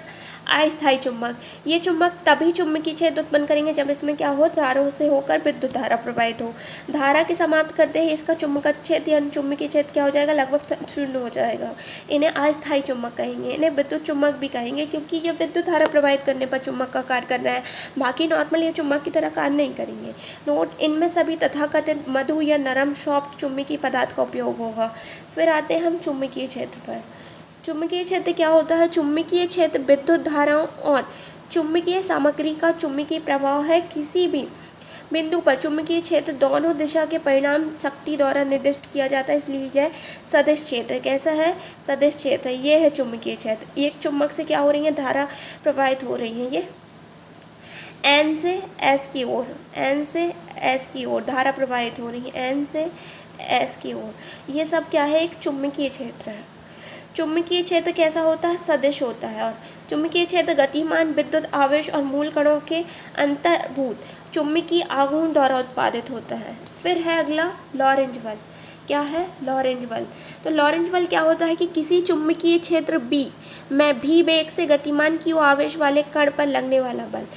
अस्थायी चुंबक। ये चुंबक तभी चुंबकीय क्षेत्र उत्पन्न करेंगे जब इसमें क्या हो, तारों से होकर विद्युत धारा प्रवाहित हो। धारा के समाप्त करते ही इसका चुंबक क्षेत्र यानी चुंबकीय क्षेत्र क्या हो जाएगा, लगभग शून्य हो जाएगा। इन्हें अस्थायी चुंबक कहेंगे। इन्हें विद्युत चुंबक भी कहेंगे क्योंकि ये विद्युत धारा प्रवाहित करने पर चुंबक का कार्य कर रहा है, बाकी नॉर्मल ये चुंबक की तरह कार्य नहीं करेंगे। नोट, इनमें सभी तथाकथित मधु या नरम सॉफ्ट चुंबकीय पदार्थ का उपयोग होगा। फिर आते हैं हम चुंबकीय क्षेत्र पर। चुंबकीय क्षेत्र क्या होता है? चुंबकीय क्षेत्र विद्युत धाराओं और चुंबकीय सामग्री का चुंबकीय प्रवाह है। किसी भी बिंदु पर चुंबकीय क्षेत्र दोनों दिशा के परिणाम शक्ति द्वारा निर्दिष्ट किया जाता है, इसलिए यह सदिश क्षेत्र। कैसा है? सदिश क्षेत्र। ये है चुंबकीय क्षेत्र। एक चुंबक से क्या हो रही है, धारा प्रवाहित हो रही है। ये एन से एस की ओर, एन से एस की ओर धारा प्रवाहित हो रही है, एन से एस की ओर। ये सब क्या है? एक चुंबकीय क्षेत्र है। चुंबकीय क्षेत्र कैसा होता है? सदिश होता है। और चुंबकीय क्षेत्र गतिमान विद्युत आवेश और मूल कणों के अंतर्भूत चुंबकीय आघूर्ण द्वारा उत्पादित होता है। फिर है अगला लॉरेंज बल। क्या है? लॉरेंज बल। तो लॉरेंज बल क्या होता है कि किसी चुंबकीय क्षेत्र बी में भी वेग से गतिमान q आवेश वाले कण पर लगने वाला बल।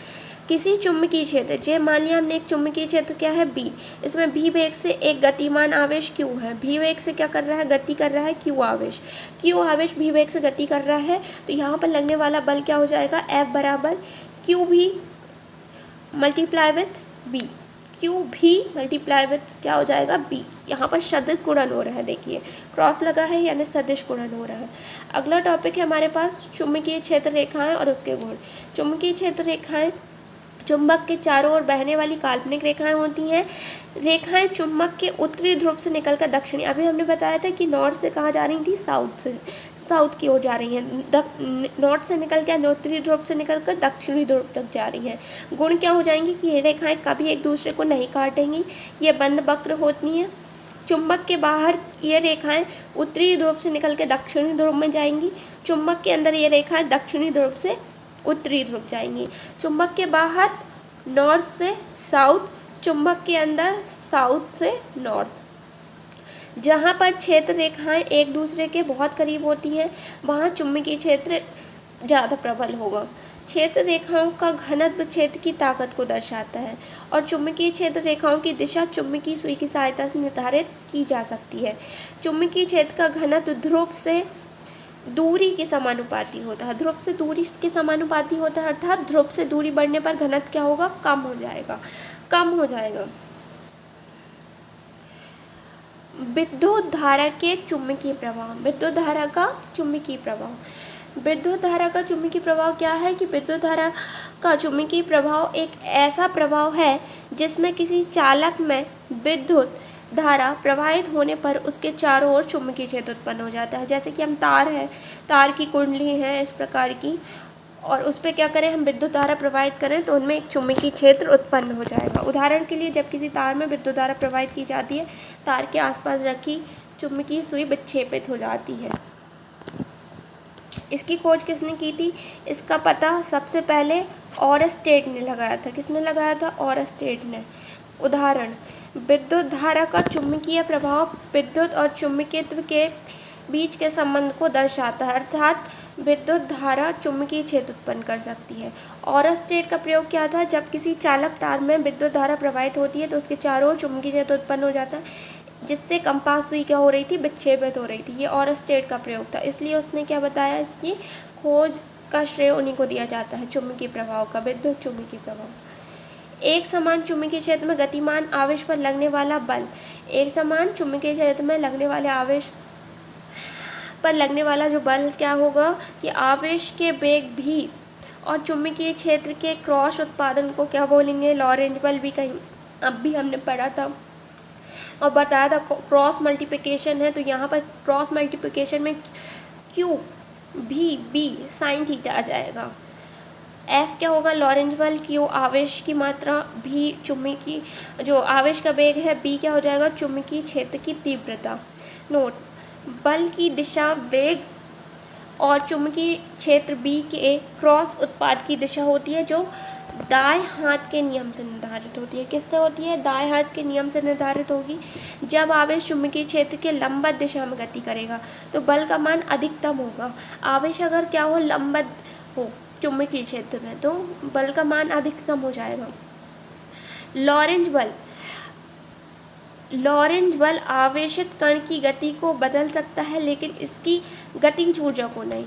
किसी चुंबकीय क्षेत्र, जैसे मान लिया हमने एक चुंबकीय क्षेत्र क्या है बी, इसमें भी वेग से एक गतिमान आवेश q है। भी वेग से क्या कर रहा है? गति कर रहा है q आवेश। q आवेश भी वेग से गति कर रहा है, तो यहाँ पर लगने वाला बल क्या हो जाएगा? F बराबर q भी मल्टीप्लाई विथ b। q भी मल्टीप्लाई विथ क्या हो जाएगा? b। यहाँ पर सदिश गुणन हो रहा है, देखिए क्रॉस लगा है यानी सदिश गुणन हो रहा है। अगला टॉपिक है हमारे पास चुंबकीय क्षेत्र रेखाएं और उसके गुण। चुंबकीय क्षेत्र रेखाएं चुंबक के चारों ओर बहने वाली काल्पनिक रेखाएं होती हैं। रेखाएं चुंबक के उत्तरी ध्रुव से निकलकर दक्षिणी, अभी हमने बताया था कि नॉर्थ से कहाँ जा रही थी? साउथ से, साउथ की ओर जा रही हैं। नॉर्थ से निकल के उत्तरी ध्रुव से निकलकर दक्षिणी ध्रुव तक जा रही हैं। गुण क्या हो जाएंगे कि ये रेखाएं कभी एक दूसरे को नहीं काटेंगी, ये बंद वक्र होती हैं। चुंबक के बाहर ये रेखाएं उत्तरी ध्रुव से निकल के दक्षिणी ध्रुव में जाएंगी। चुंबक के अंदर ये रेखाएं दक्षिणी ध्रुव से उत्तरी ध्रुव जाएंगी। चुंबक के बाहर नॉर्थ से साउथ, चुंबक के अंदर साउथ से नॉर्थ। जहाँ पर क्षेत्र रेखाएं एक दूसरे के बहुत करीब होती हैं, वहाँ चुंबकीय क्षेत्र ज़्यादा प्रबल होगा। क्षेत्र रेखाओं का घनत्व क्षेत्र की ताकत को दर्शाता है और चुंबकीय क्षेत्र रेखाओं की दिशा चुंबकीय सुई की सहायता से निर्धारित की जा सकती है। चुंबकीय क्षेत्र का घनत्व ध्रुव से दूरी के समानुपाती होता है। ध्रुव से दूरी के समानुपाती होता है, अर्थात ध्रुव से दूरी बढ़ने पर घनत्व क्या होगा? कम हो जाएगा, कम हो जाएगा। विद्युत धारा के चुंबकीय प्रवाह। विद्युत धारा का चुंबकीय प्रवाह। विद्युत धारा का चुंबकीय प्रवाह क्या है कि विद्युत धारा का चुंबकीय प्रवाह एक ऐसा प्रवाह है जिसमें किसी चालक में विद्युत धारा प्रवाहित होने पर उसके चारों ओर चुंबकीय क्षेत्र उत्पन्न हो जाता है। जैसे कि हम तार है, तार की कुंडली है इस प्रकार की, और उस पर क्या करें, हम विद्युत धारा प्रवाहित करें तो उनमें एक चुंबकीय क्षेत्र उत्पन्न हो जाएगा। उदाहरण के लिए जब किसी तार में विद्युत धारा प्रवाहित की जाती है, तार के आसपास रखी चुंबकीय सुई विक्षेपित हो जाती है। इसकी खोज किसने की थी? इसका पता सबसे पहले ऑरस्टेड ने लगाया था। किसने लगाया था? ऑरस्टेड ने। उदाहरण, विद्युत धारा का चुंबकीय प्रभाव विद्युत और चुंबकत्व के बीच के संबंध को दर्शाता है, अर्थात विद्युत धारा चुंबकीय क्षेत्र उत्पन्न कर सकती है। ऑरस्टेड का प्रयोग क्या था? जब किसी चालक तार में विद्युत धारा प्रवाहित होती है तो उसके चारों ओर चुंबकीय क्षेत्र उत्पन्न हो जाता है, जिससे कंपास सुई क्या हो रही थी? विक्षेपित हो रही थी। ये ऑरस्टेड का प्रयोग था, इसलिए उसने क्या बताया? इसकी खोज का श्रेय उन्हीं को दिया जाता है, चुंबकीय प्रभाव का, विद्युत चुंबकीय प्रभाव। एक समान चुंबकीय क्षेत्र में गतिमान आवेश पर लगने वाला बल। एक समान चुंबकीय क्षेत्र में लगने वाले आवेश पर लगने वाला जो बल क्या होगा कि आवेश के वेग भी और चुंबकीय क्षेत्र के क्रॉस उत्पादन को क्या बोलेंगे? लॉरेंज बल भी कहीं अब भी हमने पढ़ा था और बताया था। क्रॉस मल्टीप्लिकेशन है तो यहाँ पर क्रॉस मल्टीप्लिकेशन में क्यू भी बी साइन थीटा आ जाएगा। एफ क्या होगा? लॉरेंज बल। क्यू आवेश की मात्रा, भी चुंबकीय जो आवेश का वेग है, बी क्या हो जाएगा? चुंबकीय क्षेत्र की तीव्रता। नोट, बल की दिशा वेग और चुंबकीय क्षेत्र B के क्रॉस उत्पाद की दिशा होती है, जो दाएं हाथ के नियम से निर्धारित होती है। किससे होती है? दाएं हाथ के नियम से निर्धारित होगी। जब आवेश चुंबकीय क्षेत्र के लंबवत दिशा में गति करेगा तो बल का मान अधिकतम होगा। आवेश अगर क्या हो? लंबवत हो चुंबकीय क्षेत्र में, तो बल का मान अधिकतम हो जाएगा। लॉरेंज बल आवेशित कण की गति को बदल सकता है, लेकिन इसकी गतिज ऊर्जा को नहीं।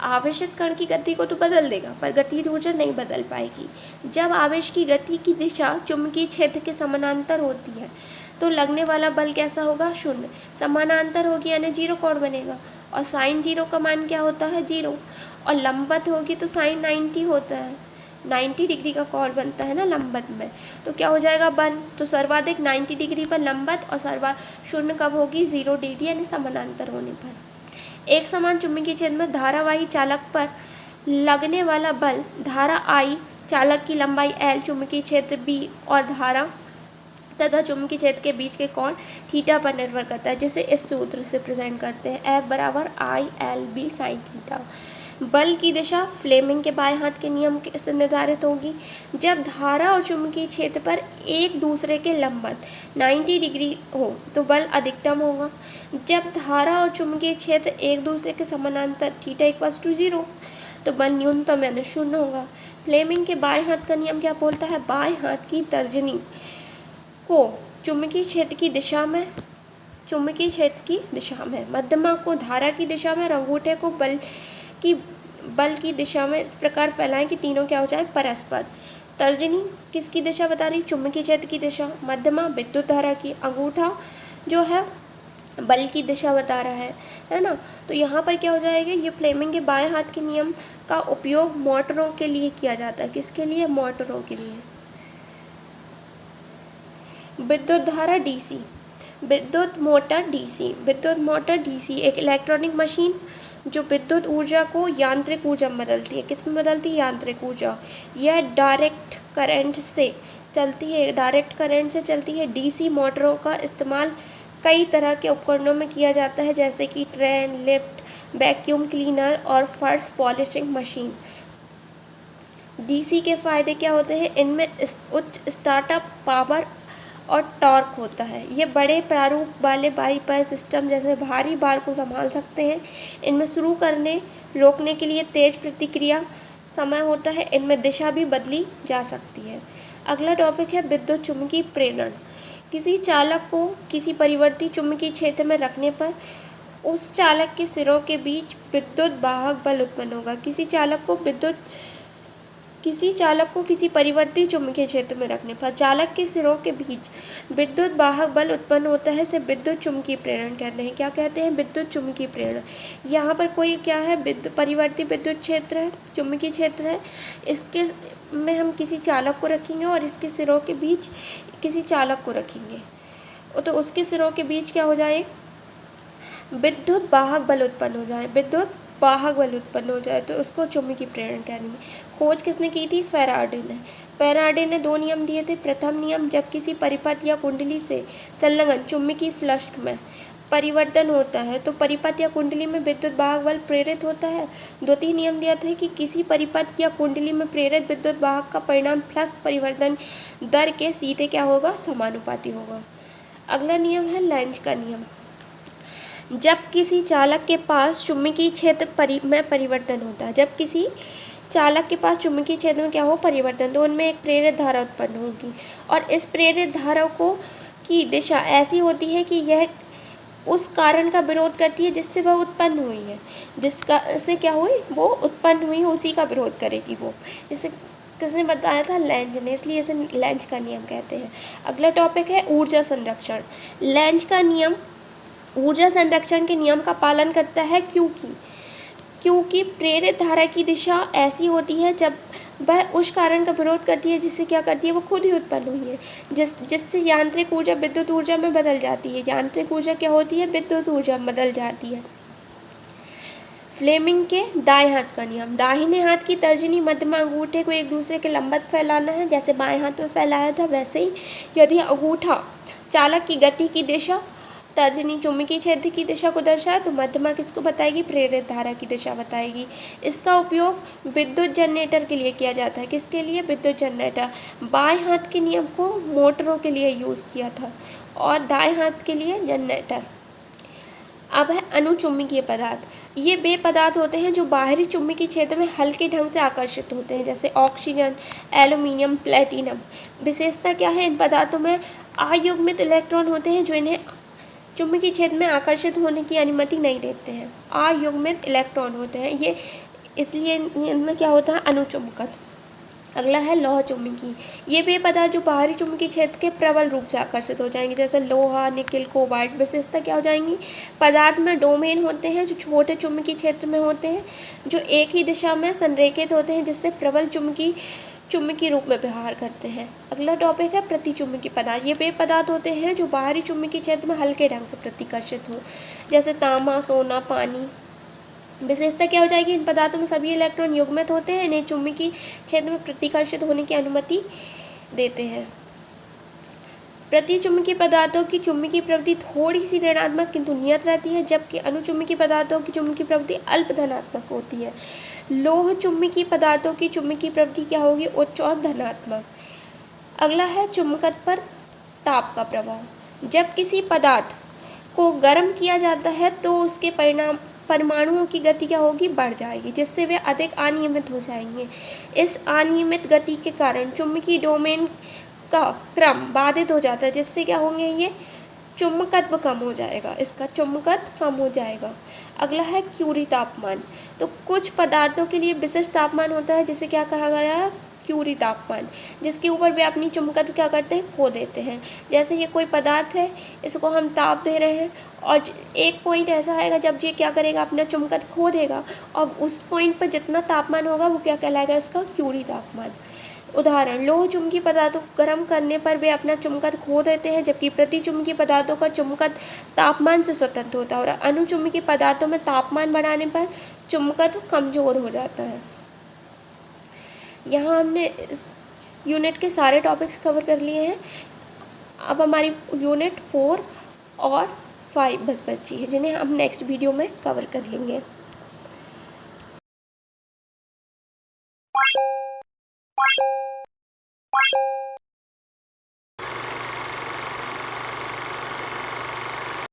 आवेशित कण की गति को तो बदल देगा, पर गतिज ऊर्जा नहीं बदल पाएगी। जब आवेश की गति की दिशा चुंबकीय क्षेत्र के समानांतर होती है तो लगने वाला बल कैसा होगा? शून्य। समानांतर होगी यानी जीरो कोण बनेगा, और साइन जीरो का मान क्या होता है? जीरो। और लंबवत होगी तो साइन 90 होता है, 90 डिग्री का कोण बनता है ना लंबवत में, तो क्या हो जाएगा? 1। तो सर्वाधिक 90 डिग्री पर लंबवत और शून्य कब होगी? 0 डिग्री यानी समानांतर होने पर। एक समान चुंबकीय क्षेत्र में धारावाही चालक पर लगने वाला बल धारा I, चालक की लंबाई L, चुंबकीय क्षेत्र B और धारा तथा चुंबकीय क्षेत्र के बीच के कोण थीटा पर निर्भर करता है, जिसे इस सूत्र से प्रेजेंट करते हैं, F बराबर ILB साइन थीटा। बल की दिशा फ्लेमिंग के बाएं हाथ के नियम से निर्धारित होगी। जब धारा और चुंबकीय क्षेत्र पर एक दूसरे के लंबवत 90 डिग्री हो तो बल अधिकतम होगा। जब धारा और चुंबकीय क्षेत्र एक दूसरे के समानांतर θ=0 तो बल न्यूनतम यानी शून्य होगा। फ्लेमिंग के बाएं हाथ का नियम क्या बोलता है? बाएं हाथ की तर्जनी को चुंबकीय क्षेत्र की दिशा में, मध्यमा को धारा की दिशा में और अंगूठे को बल की दिशा में इस प्रकार फैलाएं कि तीनों क्या हो जाए? परस्पर। तर्जनी किसकी दिशा बता रही? चुंबकीय क्षेत्र की दिशा। मध्यमा विद्युत धारा की। अंगूठा जो है बल की दिशा बता रहा है ना। तो यहाँ पर क्या हो जाएगा? ये फ्लेमिंग के बाएं हाथ के नियम का उपयोग मोटरों के लिए किया जाता है। किसके लिए? मोटरों के लिए। विद्युत धारा DC, विद्युत मोटर DC एक इलेक्ट्रॉनिक मशीन जो विद्युत ऊर्जा को यांत्रिक ऊर्जा में बदलती है। किस में बदलती है? यांत्रिक ऊर्जा। यह डायरेक्ट करंट से चलती है। DC मोटरों का इस्तेमाल कई तरह के उपकरणों में किया जाता है, जैसे कि ट्रेन, लिफ्ट, वैक्यूम क्लीनर और फर्श पॉलिशिंग मशीन। DC के फायदे क्या होते हैं? इनमें उच्च स्टार्टअप पावर और टॉर्क होता है। ये बड़े प्रारूप वाले बाईपास सिस्टम जैसे भारी भार को संभाल सकते हैं। इनमें शुरू करने रोकने के लिए तेज प्रतिक्रिया समय होता है। इनमें दिशा भी बदली जा सकती है। अगला टॉपिक है विद्युत चुम्बकीय प्रेरण। किसी चालक को किसी परिवर्ती चुंबकीय क्षेत्र में रखने पर उस चालक के सिरों के बीच विद्युत वाहक बल उत्पन्न होगा। किसी चालक को किसी परिवर्ती चुंबकीय क्षेत्र में रखने पर चालक के सिरों के बीच विद्युत वाहक बल उत्पन्न होता है। इसे विद्युत चुम्बकीय प्रेरण कहते हैं। क्या कहते हैं? विद्युत चुम्बकीय प्रेरण। यहाँ पर कोई क्या है? परिवर्ती विद्युत क्षेत्र है, चुंबकीय क्षेत्र है। इसके में हम किसी चालक को रखेंगे और इसके सिरों के बीच किसी चालक को रखेंगे, तो उसके सिरों के बीच क्या हो जाए? विद्युत वाहक बल उत्पन्न हो जाए तो उसको चुंबकीय प्रेरण कहेंगे। खोज किसने की थी? फेराडे ने 2 नियम दिए थे। प्रथम नियम, जब किसी परिपथ या कुंडली से संलग्न चुंबकीय फ्लक्स में परिवर्तन होता है तो परिपथ या कुंडली में विद्युत वाहक बल प्रेरित होता है। द्वितीय नियम दिया था कि किसी परिपथ या कुंडली में प्रेरित विद्युत वाहक का परिणाम फ्लक्स परिवर्तन दर के सीधे क्या होगा? समानुपाती होगा। अगला नियम है लेंज का नियम। जब किसी चालक के पास चुंबकीय क्षेत्र में परिवर्तन होता है, जब किसी चालक के पास चुंबकीय क्षेत्र में क्या हो? परिवर्तन, तो उनमें एक प्रेरित धारा उत्पन्न होगी और इस प्रेरित धारा की दिशा ऐसी होती है कि यह उस कारण का विरोध करती है जिससे वह उत्पन्न हुई है। से क्या हुई? वो उत्पन्न हुई, उसी का विरोध करेगी वो। इसे किसने बताया था? लेंज ने, इसलिए इसे लेंज का नियम कहते हैं। अगला टॉपिक है ऊर्जा संरक्षण। लेंज का नियम ऊर्जा संरक्षण के नियम का पालन करता है क्योंकि प्रेरित धारा की दिशा ऐसी होती है जब वह उस कारण का विरोध करती है जिससे क्या करती है? वो खुद ही उत्पन्न हुई है, जिससे यांत्रिक ऊर्जा विद्युत ऊर्जा में बदल जाती है। यांत्रिक ऊर्जा क्या होती है? विद्युत ऊर्जा में बदल जाती है। फ्लेमिंग के दाएं हाथ का नियम। दाहिने हाथ की तर्जनी मध्यमा अंगूठे को एक दूसरे के लंबवत फैलाना है, जैसे बाएं हाथ में फैलाया था वैसे ही। यदि अंगूठा चालक की गति की दिशा तर्जनी चुंबकीय क्षेत्र की दिशा को दर्शाए तो मध्यमा किसको बताएगी, प्रेरित धारा की दिशा बताएगी। इसका उपयोग विद्युत जनरेटर के लिए किया जाता है। किसके लिए, विद्युत जनरेटर। बाएं हाथ के नियम को मोटरों के लिए यूज़ किया था और दाएं हाथ के लिए जनरेटर। अब है अनुचुंबकीय पदार्थ। ये वे पदार्थ होते हैं जो बाहरी चुंबकीय क्षेत्र में हल्के ढंग से आकर्षित होते हैं, जैसे ऑक्सीजन, एल्यूमिनियम, प्लेटिनम। विशेषता क्या है, इन पदार्थों में अयुग्मित इलेक्ट्रॉन होते हैं जो इन्हें चुंबकीय क्षेत्र में आकर्षित होने की अनुमति नहीं देते हैं। अयुग्मित इलेक्ट्रॉन होते हैं ये, इसलिए इनमें क्या होता है, अनुचुंबकत्व। अगला है लौह चुंबकीय। ये वे पदार्थ जो बाहरी चुंबकीय क्षेत्र के प्रबल रूप से आकर्षित हो जाएंगे, जैसे लोहा, निकिल, कोबाल्ट। विशेषता क्या हो जाएंगी, पदार्थ में डोमेन होते हैं जो छोटे चुंबकीय क्षेत्र में होते हैं, जो एक ही दिशा में संरेखित होते हैं, जिससे प्रबल चुंबकीय रूप में व्यवहार करते हैं। अगला टॉपिक है प्रतिचुंबकीय पदार्थ। ये वे पदार्थ होते हैं जो बाहरी चुंबकीय क्षेत्र में हल्के ढंग से प्रतिकर्षित हो, जैसे तांबा, सोना, पानी। विशेषता क्या हो जाएगी, इन पदार्थों में सभी इलेक्ट्रॉन युग्मित होते हैं, इन्हें चुंबकीय क्षेत्र में प्रतिकर्षित होने की अनुमति देते हैं। प्रतिचुंबकीय पदार्थों की चुंबकीय प्रवृत्ति थोड़ी सी ऋणात्मक किंतु नियत रहती है, जबकि अनुचुंबकीय पदार्थों की चुंबकीय प्रवृत्ति अल्प धनात्मक होती है। लोह चुंबकीय पदार्थों की चुंबकीय प्रवृत्ति क्या होगी, उच्च और धनात्मक। अगला है चुंबकत्व पर ताप का प्रभाव। जब किसी पदार्थ को गर्म किया जाता है तो उसके परमाणुओं की गति क्या होगी, बढ़ जाएगी, जिससे वे अधिक अनियमित हो जाएंगे। इस अनियमित गति के कारण चुंबकीय डोमेन का क्रम बाधित हो जाता है, जिससे क्या होंगे, ये चुंबकत्व कम हो जाएगा, इसका चुंबकत्व कम हो जाएगा। अगला है क्यूरी तापमान। तो कुछ पदार्थों के लिए विशिष्ट तापमान होता है जिसे क्या कहा गया है, क्यूरी तापमान, जिसके ऊपर वे अपनी चुंबकत्व क्या करते हैं, खो देते हैं। जैसे ये कोई पदार्थ है, इसको हम ताप दे रहे हैं और एक पॉइंट ऐसा आएगा जब ये क्या करेगा, अपना चुंबकत्व खो देगा और उस पॉइंट पर जितना तापमान होगा वो क्या कहलाएगा, इसका क्यूरी तापमान। उदाहरण, लोह चुंबकीय पदार्थों को गर्म करने पर वे अपना चुंबकत्व खो देते हैं, जबकि प्रतिचुंबकीय पदार्थों का चुंबकत्व तापमान से स्वतंत्र होता है और अनुचुंबकीय पदार्थों में तापमान बढ़ाने पर चुंबकत्व कमजोर हो जाता है। यहाँ हमने इस यूनिट के सारे टॉपिक्स कवर कर लिए हैं। अब हमारी यूनिट 4 और 5 बच बची है, जिन्हें हम नेक्स्ट वीडियो में कवर कर लेंगे।